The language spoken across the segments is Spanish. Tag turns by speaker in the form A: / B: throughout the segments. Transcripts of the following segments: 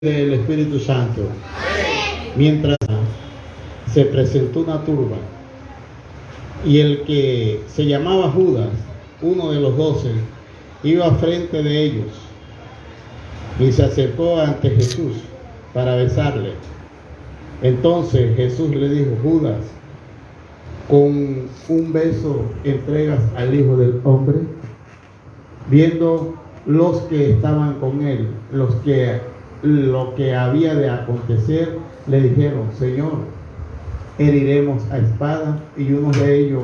A: del Espíritu Santo. Mientras se presentó una turba y el que se llamaba Judas, uno de los 12, iba frente de ellos y se acercó ante Jesús para besarle. Entonces Jesús le dijo: Judas, ¿con un beso entregas al Hijo del Hombre? Viendo los que estaban con él, lo que había de acontecer, le dijeron: Señor, heriremos a espada. Y uno de ellos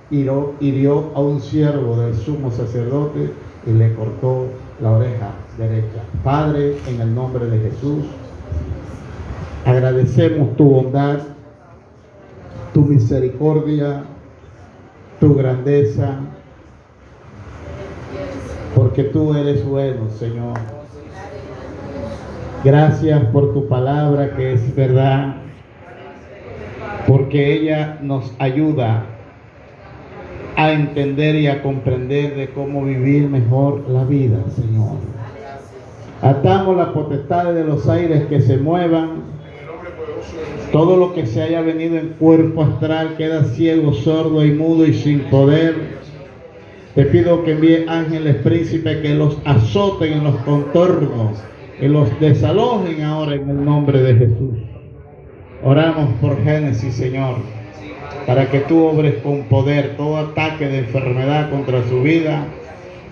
A: hirió a un siervo del sumo sacerdote y le cortó la oreja derecha. Padre, en el nombre de Jesús, agradecemos tu bondad, tu misericordia, tu grandeza, porque tú eres bueno, Señor. Gracias por tu palabra, que es verdad, porque ella nos ayuda a entender y a comprender de cómo vivir mejor la vida, Señor. Atamos las potestades de los aires que se muevan. Todo lo que se haya venido en cuerpo astral queda ciego, sordo y mudo y sin poder. Te pido que envíe ángeles príncipes que los azoten en los contornos y los desalojen ahora en el nombre de Jesús. Oramos por Génesis, Señor, para que tú obres con poder. Todo ataque de enfermedad contra su vida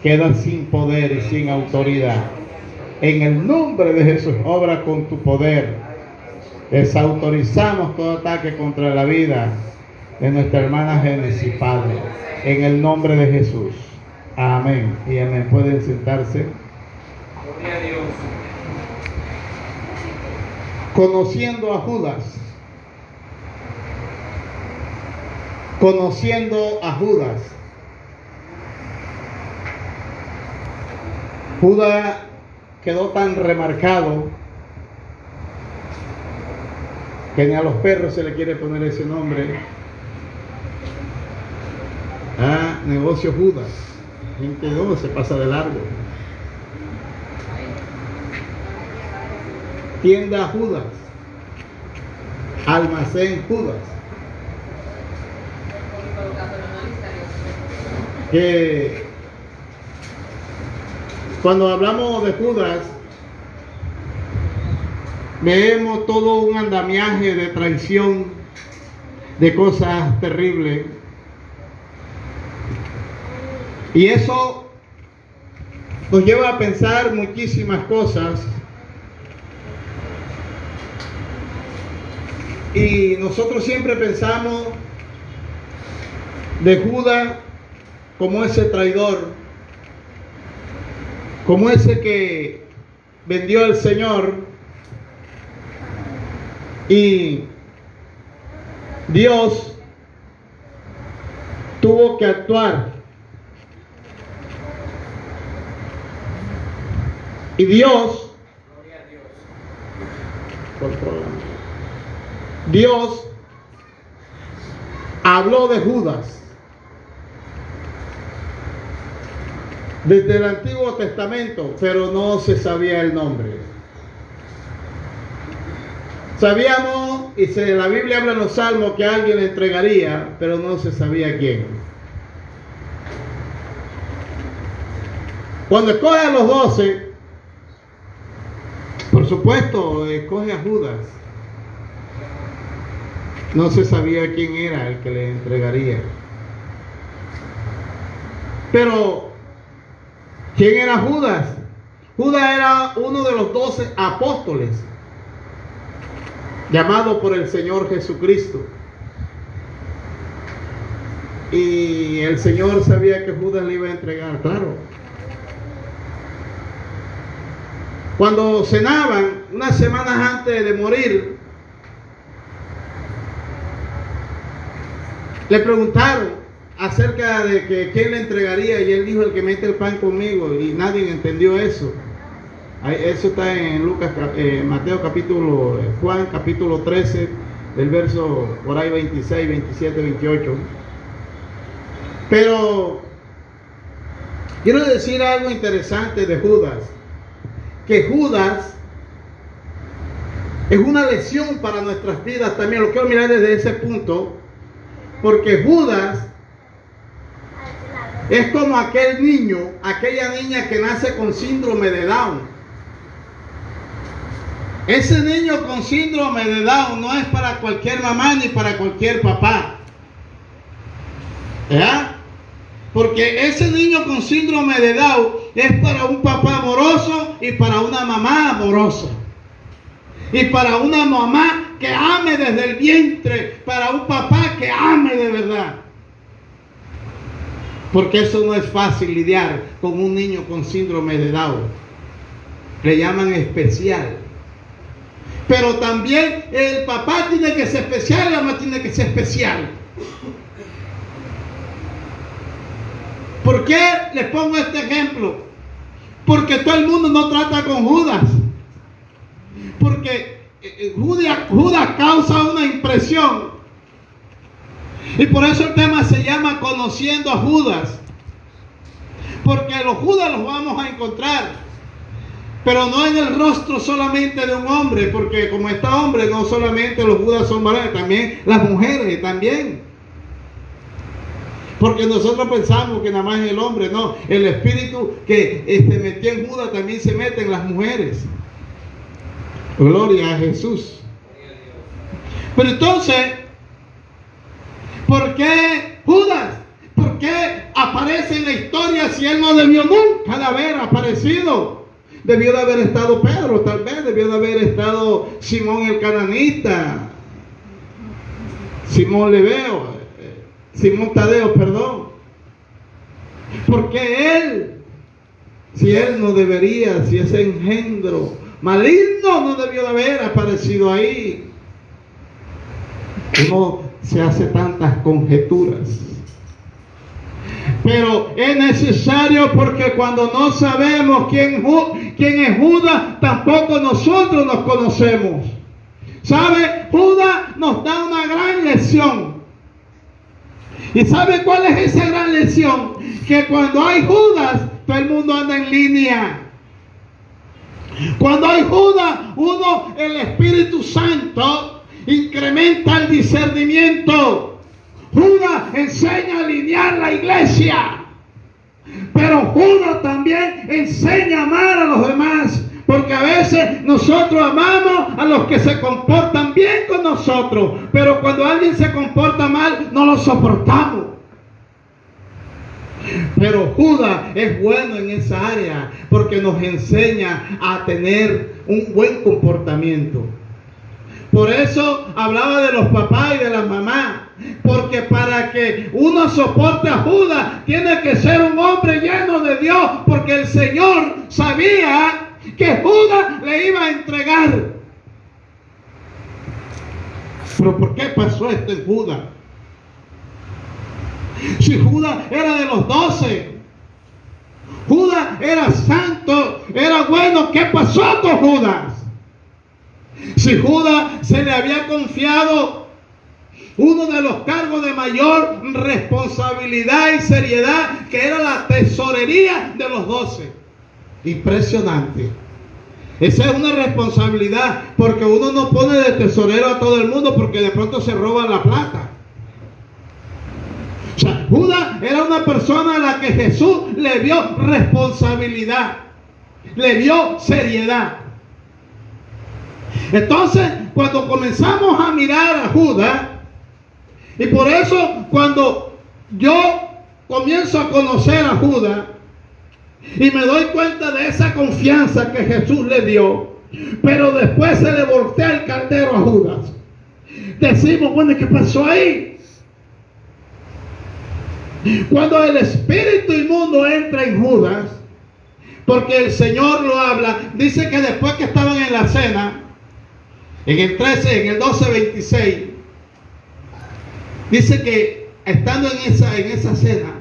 A: queda sin poder y sin autoridad. En el nombre de Jesús, obra con tu poder. Desautorizamos todo ataque contra la vida de nuestra hermana Génesis, Padre, en el nombre de Jesús. Amén y amén. Pueden sentarse.
B: Gloria a Dios.
A: Conociendo a Judas. Conociendo a Judas. Judas quedó tan remarcado que ni a los perros se le quiere poner ese nombre. Negocio Judas. Gente se pasa de largo. Tienda Judas. Almacén Judas. Que cuando hablamos de Judas, vemos todo un andamiaje de traición, de cosas terribles. Y eso nos lleva a pensar muchísimas cosas. Y nosotros siempre pensamos de Judas como ese traidor, como ese que vendió al Señor, y Dios tuvo que actuar. Y Dios habló de Judas desde el Antiguo Testamento, pero no se sabía el nombre. Sabíamos, y la Biblia habla en los Salmos, que alguien le entregaría, pero no se sabía quién. Cuando escoge a los 12, por supuesto, escoge a Judas. No se sabía quién era el que le entregaría. Pero, ¿quién era Judas? Judas era uno de los 12 apóstoles, llamado por el Señor Jesucristo. Y el Señor sabía que Judas le iba a entregar, claro. Cuando cenaban, unas semanas antes de morir, le preguntaron acerca de que quién le entregaría, y él dijo: el que mete el pan conmigo. Y nadie entendió eso. Eso está en Lucas, Mateo capítulo, Juan capítulo 13, del verso por ahí 26, 27, 28. Pero quiero decir algo interesante de Judas, que Judas Es una lección para nuestras vidas también. Lo quiero mirar desde ese punto, porque Judas es como aquel niño, aquella niña que nace con síndrome de Down. Ese niño con síndrome de Down no es para cualquier mamá ni para cualquier papá. ¿Verdad? Porque ese niño con síndrome de Down es para un papá amoroso y para una mamá amorosa. Y para una mamá que ame desde el vientre, para un papá que ame de verdad. Porque eso no es fácil lidiar con un niño con síndrome de Down. Le llaman especial. Pero también el papá tiene que ser especial, la mamá tiene que ser especial. ¿Por qué les pongo este ejemplo? Porque todo el mundo no trata con Judas. Porque Judas causa una impresión. Y por eso el tema se llama Conociendo a Judas. Porque los Judas los vamos a encontrar, pero no en el rostro solamente de un hombre, porque como está hombre, no solamente los Judas son varones, también las mujeres también. Porque nosotros pensamos que nada más es el hombre, no, el espíritu que metió en Judas también se mete en las mujeres. Gloria a Jesús. Pero entonces, ¿por qué Judas? ¿Por qué aparece en la historia si él no debió nunca de haber aparecido? Debió de haber estado Pedro, tal vez debió de haber estado Simón el cananita, Simón Leveo, Simón Tadeo, perdón. Porque él, si él no debería, si ese engendro maligno no debió de haber aparecido ahí. Uno se hace tantas conjeturas. Pero es necesario, porque cuando no sabemos quién es Judas, tampoco nosotros nos conocemos. ¿Sabe? Judas nos da una gran lección. ¿Y sabe cuál es esa gran lección? Que cuando hay Judas, todo el mundo anda en línea. Cuando hay Judas, el Espíritu Santo incrementa el discernimiento. Judas enseña a alinear la iglesia, pero Judas también enseña a amar a los demás, porque a veces nosotros amamos a los que se comportan bien con nosotros, pero cuando alguien se comporta mal no lo soportamos. Pero Judas es bueno en esa área, porque nos enseña a tener un buen comportamiento. Por eso hablaba de los papás y de las mamás, porque para que uno soporte a Judas tiene que ser un hombre lleno de Dios, porque el Señor sabía que Judas le iba a entregar. Pero ¿por qué pasó esto en Judas? Si Judas era de los 12, Judas era santo, era bueno, ¿qué pasó con Judas? Si Judas se le había confiado uno de los cargos de mayor responsabilidad y seriedad, que era la tesorería de los 12. Impresionante. Esa es una responsabilidad, porque uno no pone de tesorero a todo el mundo, porque de pronto se roba la plata. O sea, Judas era una persona a la que Jesús le dio responsabilidad, le dio seriedad. Entonces, cuando comenzamos a mirar a Judas, y por eso cuando yo comienzo a conocer a Judas y me doy cuenta de esa confianza que Jesús le dio, pero después se le voltea el caldero a Judas, decimos, bueno, ¿qué pasó ahí? Cuando el espíritu inmundo entra en Judas, porque el Señor lo habla, dice que después que estaban en la cena, en el 12:26, dice que estando en esa cena,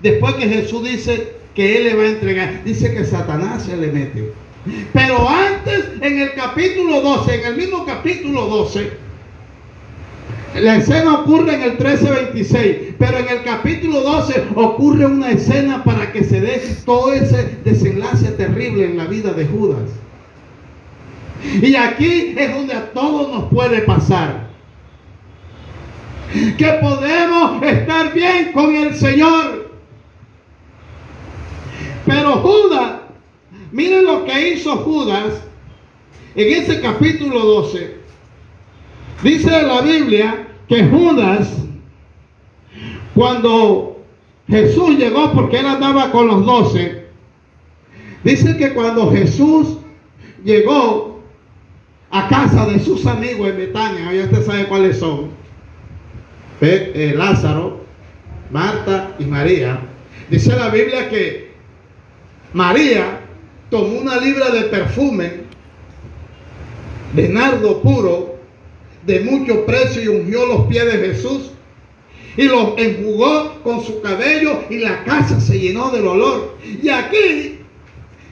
A: después que Jesús dice que Él le va a entregar, dice que Satanás se le mete. Pero antes, en el capítulo 12, en el mismo capítulo 12, la escena ocurre en el 13:26, pero en el capítulo 12 ocurre una escena para que se dé todo ese desenlace terrible en la vida de Judas. Y aquí es donde a todos nos puede pasar. Que podemos estar bien con el Señor. Pero Judas, miren lo que hizo Judas en ese capítulo 12. Dice la Biblia que Judas, cuando Jesús llegó, porque él andaba con los 12, dice que cuando Jesús llegó a casa de sus amigos en Betania, ya usted sabe cuáles son, Lázaro, Marta y María, dice la Biblia que María tomó una libra de perfume de nardo puro de mucho precio y ungió los pies de Jesús y los enjugó con su cabello y la casa se llenó del olor. Y aquí,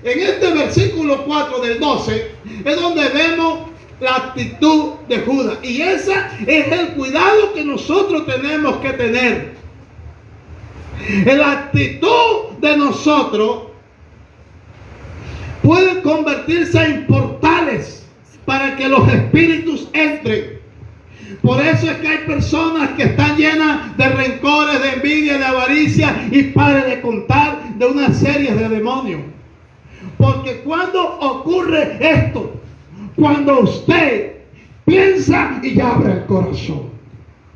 A: en este versículo 4 del 12, es donde vemos la actitud de Judas. Y ese es el cuidado que nosotros tenemos que tener. La actitud de nosotros puede convertirse en portales para que los espíritus entren. Por eso es que hay personas que están llenas de rencores, de envidia, de avaricia y pare de contar de una serie de demonios. Porque cuando ocurre esto, cuando usted piensa y abre el corazón,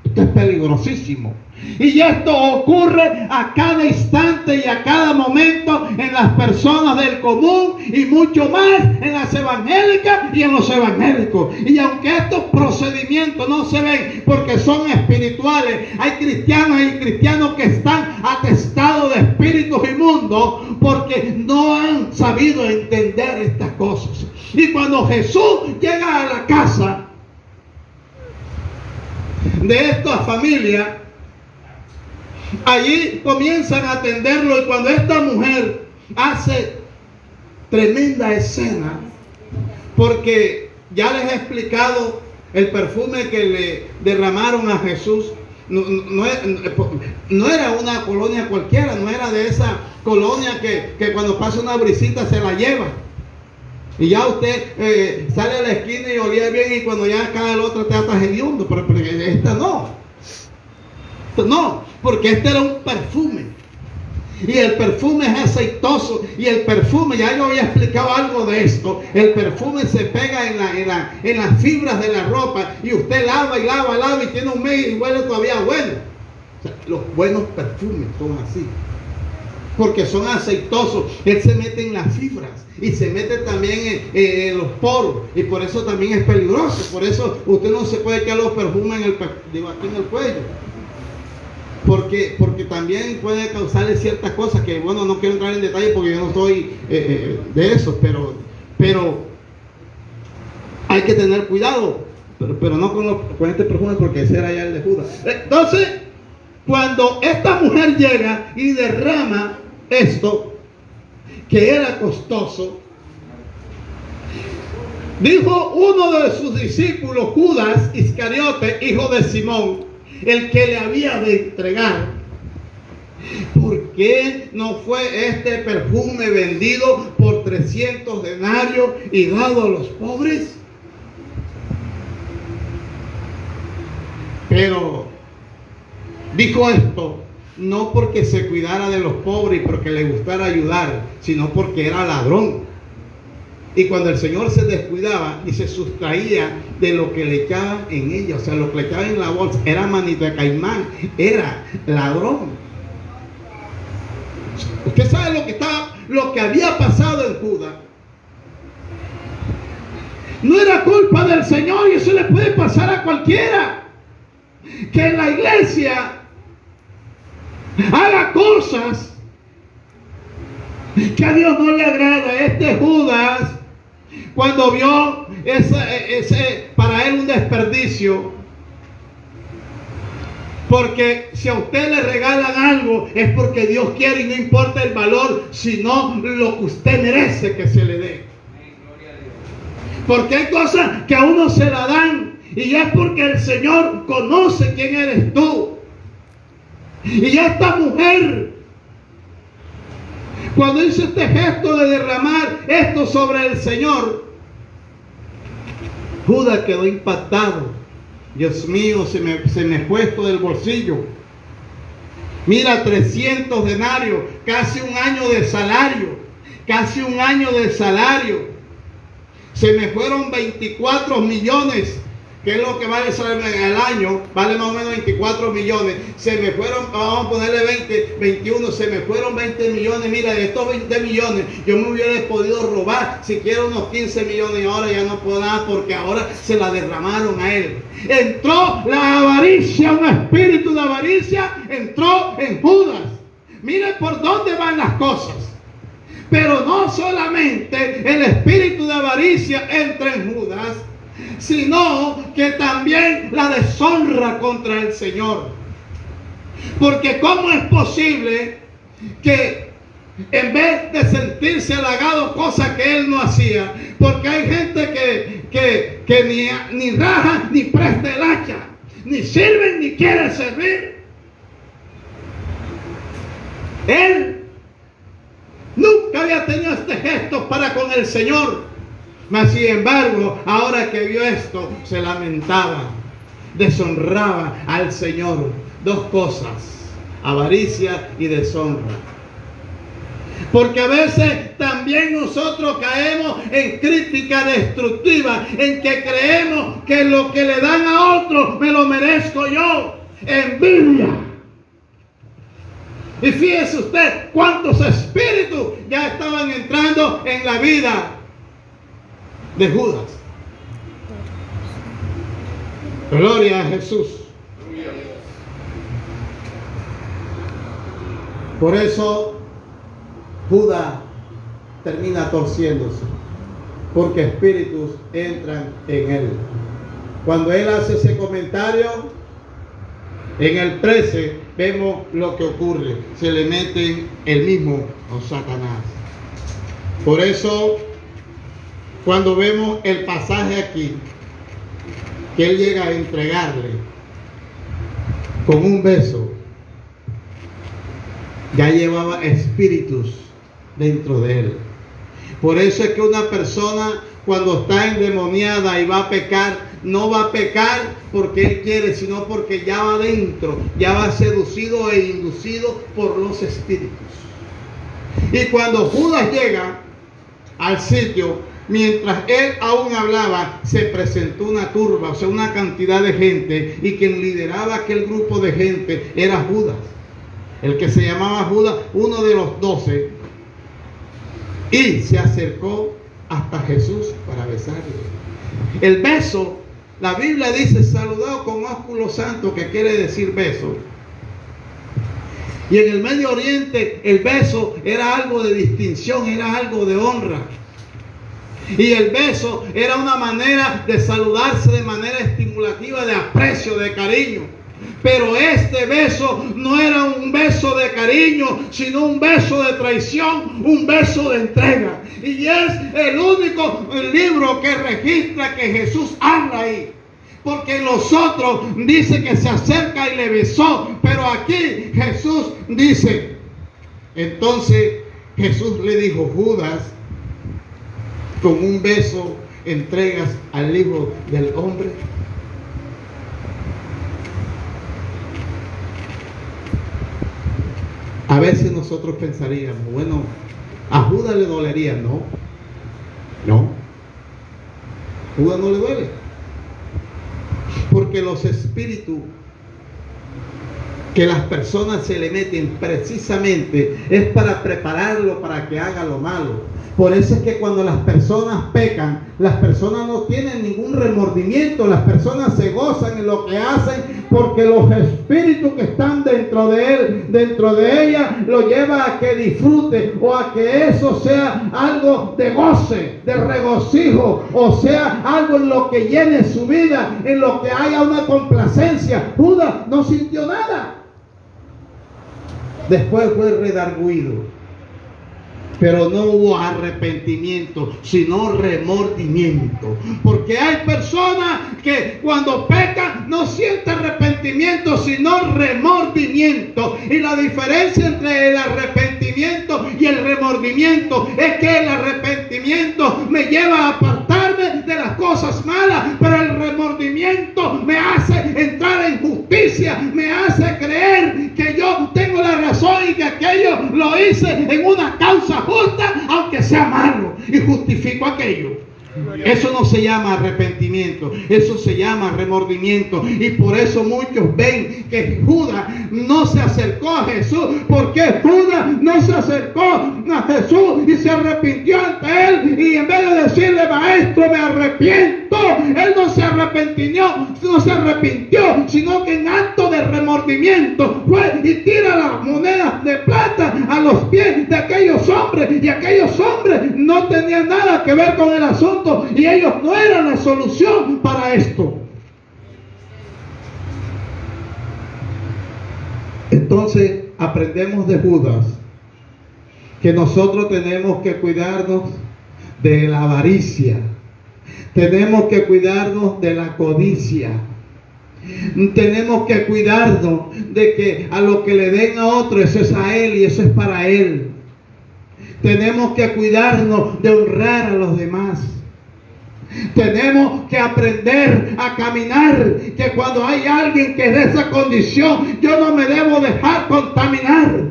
A: esto es peligrosísimo. Y esto ocurre a cada instante y a cada momento en las personas del común y mucho más en las evangélicas y en los evangélicos. Y aunque estos procedimientos no se ven porque son espirituales, hay cristianos y cristianos que están atestados de espíritus inmundos porque no han sabido entender estas cosas. Y cuando Jesús llega a la casa de esta familia, allí comienzan a atenderlo. Y cuando esta mujer hace tremenda escena, porque ya les he explicado el perfume que le derramaron a Jesús, no era una colonia cualquiera, no era de esa colonia que cuando pasa una brisita se la lleva y ya usted sale a la esquina y olía bien, y cuando ya cae el otro te ata hediondo. Pero esta no, porque este era un perfume. Y el perfume es aceitoso. Y el perfume, ya yo había explicado algo de esto, el perfume se pega en las fibras de la ropa. Y usted lava y lava y tiene un mes y huele todavía bueno. O sea, los buenos perfumes son así, porque son aceitosos. Él se mete en las fibras y se mete también en los poros. Y por eso también es peligroso. Por eso usted no se puede echar los perfumes aquí en el cuello. Porque también puede causarle ciertas cosas que, bueno, no quiero entrar en detalle porque yo no soy de eso, pero hay que tener cuidado, pero no con este perfume, porque ese era ya el de Judas. Entonces, cuando esta mujer llega y derrama esto, que era costoso, dijo uno de sus discípulos, Judas Iscariote, hijo de Simón, el que le había de entregar: ¿por qué no fue este perfume vendido por 300 denarios y dado a los pobres? Pero dijo esto no porque se cuidara de los pobres y porque le gustara ayudar, sino porque era ladrón. Y cuando el Señor se descuidaba y se sustraía de lo que le echaban en ella, o sea, lo que le echaban en la bolsa, era manito de caimán, era ladrón. Usted sabe lo que había pasado en Judas. No era culpa del Señor, y eso le puede pasar a cualquiera. Que en la iglesia haga cosas que a Dios no le agrada. Este Judas, cuando vio ese para él un desperdicio, porque si a usted le regalan algo es porque Dios quiere, y no importa el valor, sino lo que usted merece que se le dé. Porque hay cosas que a uno se la dan y ya es porque el Señor conoce quién eres tú. Y esta mujer, cuando hizo este gesto de derramar esto sobre el Señor, Judas quedó impactado. Dios mío, se me fue esto del bolsillo. Mira, 300 denarios, casi un año de salario. Casi un año de salario. Se me fueron 24 millones. ¿Qué es lo que vale el año? Vale más o menos 24 millones. Se me fueron, vamos a ponerle 20, 21, se me fueron 20 millones. Mira, de estos 20 millones, yo me hubiera podido robar siquiera unos 15 millones y ahora ya no puedo nada porque ahora se la derramaron a él. Entró la avaricia, un espíritu de avaricia, entró en Judas. Mire por dónde van las cosas. Pero no solamente el espíritu de avaricia entra en Judas, sino que también la deshonra contra el Señor. Porque ¿cómo es posible que en vez de sentirse halagado, cosa que él no hacía? Porque hay gente que ni raja ni presta el hacha, ni sirven ni quiere servir. Él nunca había tenido este gesto para con el Señor. Mas sin embargo, ahora que vio esto, se lamentaba, deshonraba al Señor. Dos cosas, avaricia y deshonra. Porque a veces también nosotros caemos en crítica destructiva, en que creemos que lo que le dan a otro me lo merezco yo. Envidia. Y fíjese usted cuántos espíritus ya estaban entrando en la vida de Judas. Gloria a Jesús. Por eso Judas termina torciéndose, porque espíritus entran en él. Cuando él hace ese comentario, en el 13 vemos lo que ocurre. Se le mete el mismo Satanás. Por eso, cuando vemos el pasaje aquí, que él llega a entregarle con un beso, ya llevaba espíritus dentro de él. Por eso es que una persona cuando está endemoniada y va a pecar, no va a pecar porque él quiere, sino porque ya va adentro, ya va seducido e inducido por los espíritus. Y cuando Judas llega al sitio, mientras él aún hablaba, se presentó una turba, o sea, una cantidad de gente, y quien lideraba aquel grupo de gente era Judas, el que se llamaba Judas, uno de los 12, y se acercó hasta Jesús para besarle. El beso, la Biblia dice saludado con ósculo santo, que quiere decir beso. Y en el Medio Oriente el beso era algo de distinción, era algo de honra. Y el beso era una manera de saludarse de manera estimulativa, de aprecio, de cariño. Pero este beso no era un beso de cariño, sino un beso de traición, un beso de entrega. Y es el único libro que registra que Jesús habla ahí. Porque en los otros dice que se acerca y le besó, pero aquí Jesús dice. Entonces Jesús le dijo: Judas, con un beso entregas al Hijo del Hombre. A veces nosotros pensaríamos, bueno, a Judas le dolería. No, Judas no le duele, porque los espíritus que las personas se le meten precisamente es para prepararlo para que haga lo malo. Por eso es que cuando las personas pecan, las personas no tienen ningún remordimiento, las personas se gozan en lo que hacen, porque los espíritus que están dentro de él, dentro de ella, lo lleva a que disfrute, o a que eso sea algo de goce, de regocijo, o sea algo en lo que llene su vida, en lo que haya una complacencia. Judas no sintió nada. Después fue redarguido. Pero no hubo arrepentimiento, sino remordimiento. Porque hay personas que cuando pecan no sienten arrepentimiento, sino remordimiento. Y la diferencia entre el arrepentimiento y el remordimiento es que el arrepentimiento me lleva a apartarme arrepentirme de las cosas malas, pero el remordimiento me hace entrar en justicia, me hace creer que yo tengo la razón y que aquello lo hice en una causa justa, aunque sea malo, y justifico aquello. Eso no se llama arrepentimiento, eso se llama remordimiento. Y por eso muchos ven que Judas no se acercó a Jesús. Porque Judas no se acercó a Jesús y se arrepintió ante él, y en vez de decirle: maestro, me arrepiento, él no se arrepintió, sino que en acto de remordimiento fue y tira las monedas de plata a los pies de aquellos hombres, y aquellos hombres no tenían nada que ver con el asunto, y ellos no eran la solución para esto. Entonces aprendemos de Judas que nosotros tenemos que cuidarnos de la avaricia, tenemos que cuidarnos de la codicia, tenemos que cuidarnos de que a lo que le den a otro, eso es a él y eso es para él. Tenemos que cuidarnos de honrar a los demás. Tenemos que aprender a caminar, que cuando hay alguien que es de esa condición, yo no me debo dejar contaminar.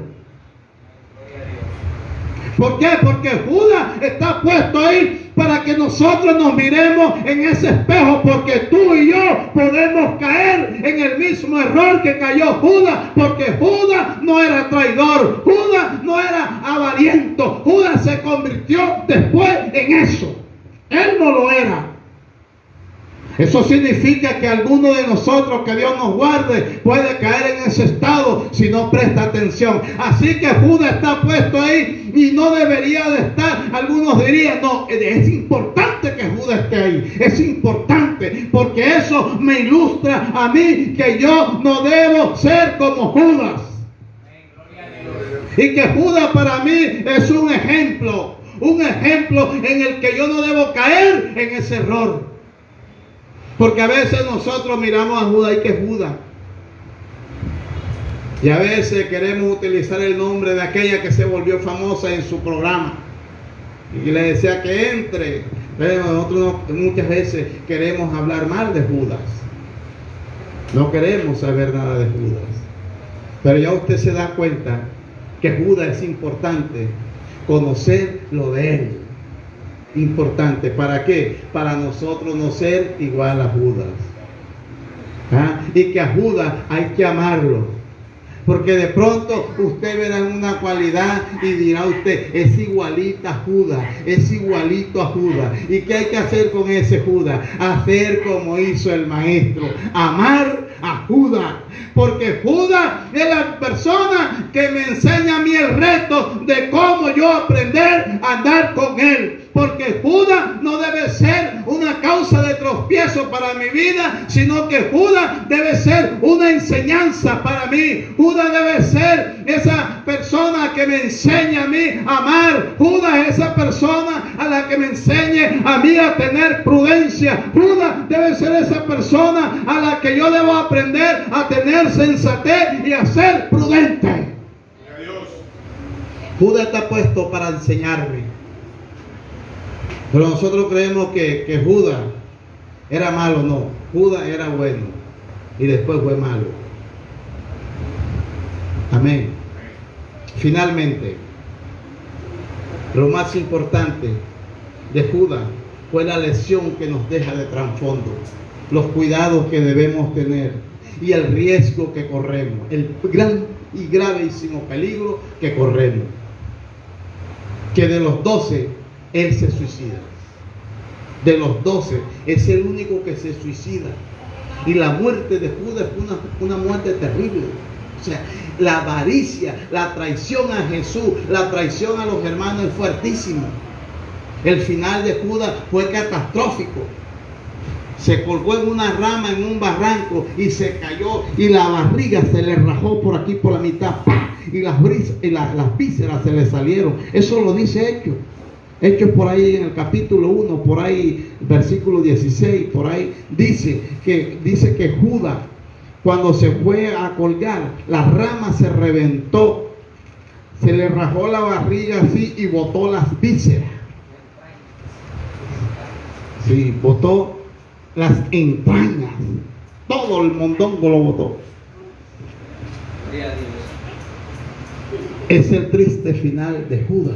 A: ¿Por qué? Porque Judas está puesto ahí para que nosotros nos miremos en ese espejo, porque tú y yo podemos caer en el mismo error que cayó Judas, porque Judas no era traidor, Judas no era avariento, Judas se convirtió después en eso. Él no lo era. Eso significa que alguno de nosotros, que Dios nos guarde, puede caer en ese estado si no presta atención. Así que Judas está puesto ahí y no debería de estar. Algunos dirían: no, es importante que Judas esté ahí. Es importante porque eso me ilustra a mí que yo no debo ser como Judas. Y que Judas para mí es un ejemplo en el que yo no debo caer en ese error. Porque a veces nosotros miramos a Judas y que es Judas. Y a veces queremos utilizar el nombre de aquella que se volvió famosa en su programa. Y le decía que entre. Pero nosotros muchas veces queremos hablar mal de Judas. No queremos saber nada de Judas. Pero ya usted se da cuenta que Judas es importante conocer lo de él. Importante. ¿Para qué? Para nosotros no ser igual a Judas. Y que a Judas hay que amarlo. Porque de pronto usted verá una cualidad y dirá usted: es igualita a Judas, es igualito a Judas. ¿Y qué hay que hacer con ese Judas? Hacer como hizo el maestro: amar a Judas. Porque Judas es la persona que me enseña a mí el reto de cómo yo aprender a andar con él. Porque Judas no debe ser una causa de tropiezo para mi vida, sino que Judas debe ser una enseñanza para mí. Judas debe ser esa persona que me enseña a mí a amar. Judas es esa persona a la que me enseñe a mí a tener prudencia. Judas debe ser esa persona a la que yo debo aprender a tener sensatez y a ser prudente. Judas está puesto para enseñarme. Pero nosotros creemos que Judas era malo. No, Judas era bueno y después fue malo. Amén. Finalmente, lo más importante de Judas fue la lección que nos deja de trasfondo, los cuidados que debemos tener y el riesgo que corremos, el gran y gravísimo peligro que corremos. Que de los 12 él se suicida. De los 12 es el único que se suicida. Y la muerte de Judas fue una muerte terrible. O sea, la avaricia, la traición a Jesús, la traición a los hermanos es fuertísima. El final de Judas fue catastrófico. Se colgó en una rama en un barranco y se cayó, y la barriga se le rajó por aquí por la mitad, ¡pam! Y las vísceras se le salieron. Eso lo dice Hechos por ahí en el capítulo 1, por ahí versículo 16, por ahí dice que Judas, cuando se fue a colgar, la rama se reventó, se le rajó la barriga así y botó las vísceras. Sí, botó las entrañas. Todo el mondongo lo botó.
B: Gloria a Dios.
A: Es el triste final de Judas.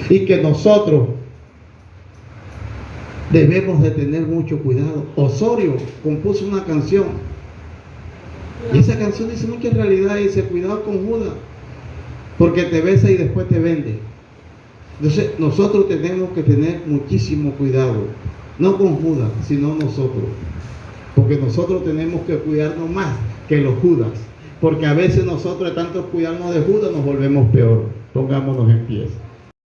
A: Y que nosotros debemos de tener mucho cuidado. Osorio compuso una canción. Y esa canción dice mucha realidad. Dice, cuidado con Judas, porque te besa y después te vende. Entonces nosotros tenemos que tener muchísimo cuidado. No con Judas, sino nosotros. Porque nosotros tenemos que cuidarnos más que los Judas. Porque a veces nosotros de tanto cuidarnos de Judas nos volvemos peor. Pongámonos en pie.